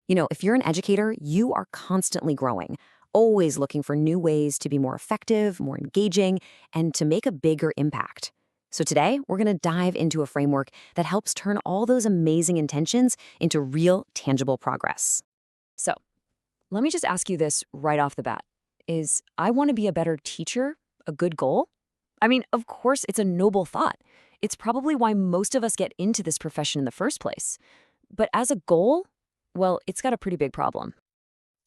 If you're an educator, you are constantly growing, always looking for new ways to be more effective, more engaging, and to make a bigger impact. So today, we're going to dive into a framework that helps turn all those amazing intentions into real, tangible progress. So, let me just ask you this right off the bat. Is I want to be a better teacher a good goal? I mean, of course, it's a noble thought. It's probably why most of us get into this profession in the first place. But as a goal, well, it's got a pretty big problem.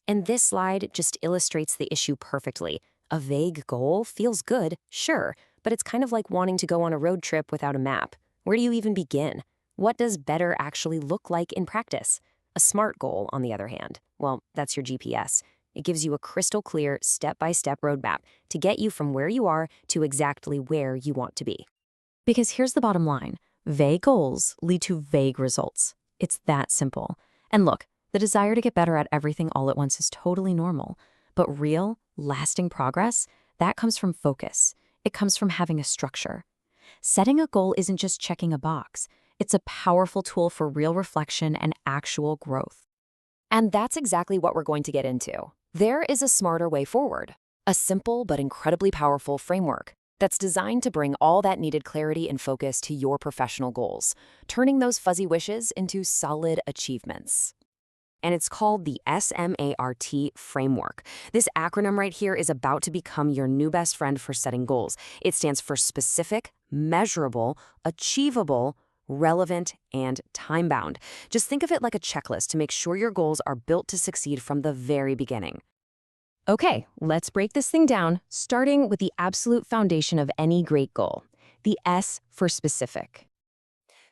And this slide just illustrates the issue perfectly. A vague goal feels good, sure, but it's kind of like wanting to go on a road trip without a map. Where do you even begin? What does better actually look like in practice? A SMART goal, on the other hand, well, that's your GPS. It gives you a crystal clear, step-by-step roadmap to get you from where you are to exactly where you want to be. Because here's the bottom line. Vague goals lead to vague results. It's that simple. And look, the desire to get better at everything all at once is totally normal. But real, lasting progress, that comes from focus. It comes from having a structure. Setting a goal isn't just checking a box. It's a powerful tool for real reflection and actual growth. And that's exactly what we're going to get into. There is a smarter way forward. A simple but incredibly powerful framework that's designed to bring all that needed clarity and focus to your professional goals, turning those fuzzy wishes into solid achievements. And it's called the S.M.A.R.T framework. This acronym right here is about to become your new best friend for setting goals. It stands for specific, measurable, achievable, relevant, and time-bound. Just think of it like a checklist to make sure your goals are built to succeed from the very beginning. Okay, let's break this thing down, starting with the absolute foundation of any great goal, the S for specific.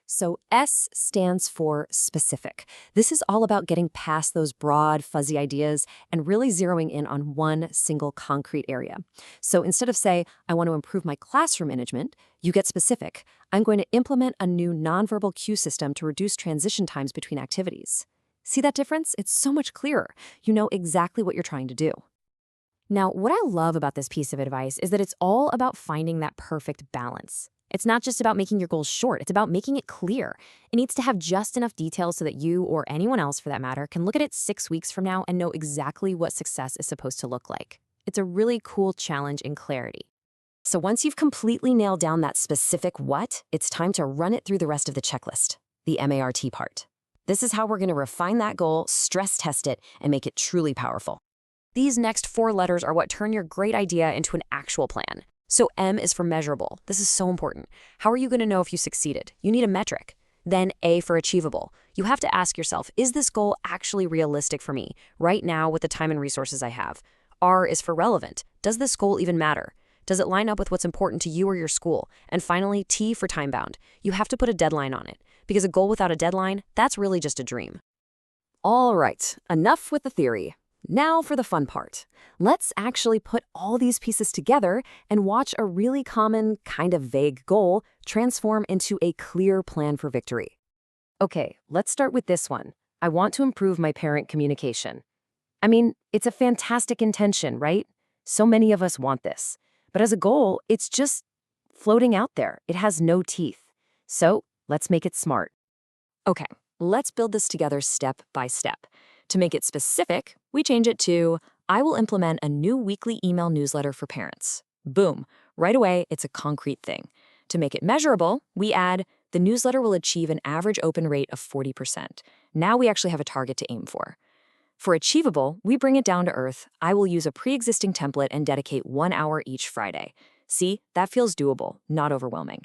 So S stands for specific. This is all about getting past those broad, fuzzy ideas and really zeroing in on one single concrete area. So instead of say, I want to improve my classroom management, you get specific. I'm going to implement a new nonverbal cue system to reduce transition times between activities. See that difference? It's so much clearer. You know exactly what you're trying to do. Now, what I love about this piece of advice is that it's all about finding that perfect balance. It's not just about making your goals short, it's about making it clear. It needs to have just enough details so that you, or anyone else for that matter, can look at it 6 weeks from now and know exactly what success is supposed to look like. It's a really cool challenge in clarity. So once you've completely nailed down that specific what, it's time to run it through the rest of the checklist, the M-A-R-T part. This is how we're going to refine that goal, stress test it, and make it truly powerful. These next 4 letters are what turn your great idea into an actual plan. So M is for measurable. This is so important. How are you going to know if you succeeded? You need a metric. Then A for achievable. You have to ask yourself, is this goal actually realistic for me right now with the time and resources I have? R is for relevant. Does this goal even matter? Does it line up with what's important to you or your school? And finally, T for time-bound. You have to put a deadline on it, because a goal without a deadline, that's really just a dream. All right, enough with the theory. Now for the fun part. Let's actually put all these pieces together and watch a really common, kind of vague goal transform into a clear plan for victory. Okay, let's start with this one. I want to improve my parent communication. I mean, it's a fantastic intention, right? So many of us want this. But as a goal, it's just floating out there. It has no teeth. So let's make it SMART. Okay, let's build this together step by step. To make it specific, we change it to, I will implement a new weekly email newsletter for parents. Boom, right away, it's a concrete thing. To make it measurable, we add, the newsletter will achieve an average open rate of 40%. Now we actually have a target to aim for. For achievable, we bring it down to earth. I will use a pre-existing template and dedicate 1 hour each Friday. See, that feels doable, not overwhelming.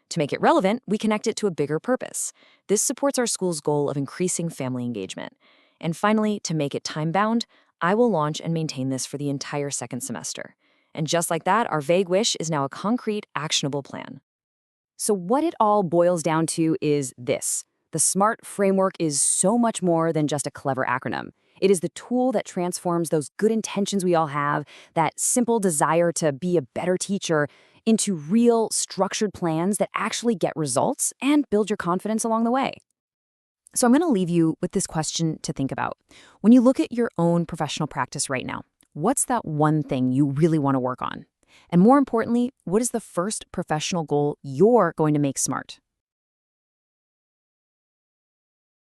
To make it relevant, we connect it to a bigger purpose. This supports our school's goal of increasing family engagement. And finally, to make it time-bound, I will launch and maintain this for the entire second semester. And just like that, our vague wish is now a concrete, actionable plan. So what it all boils down to is this. The SMART framework is so much more than just a clever acronym. It is the tool that transforms those good intentions we all have, that simple desire to be a better teacher, into real, structured plans that actually get results and build your confidence along the way. So I'm going to leave you with this question to think about. When you look at your own professional practice right now, what's that one thing you really want to work on? And more importantly, what is the first professional goal you're going to make SMART?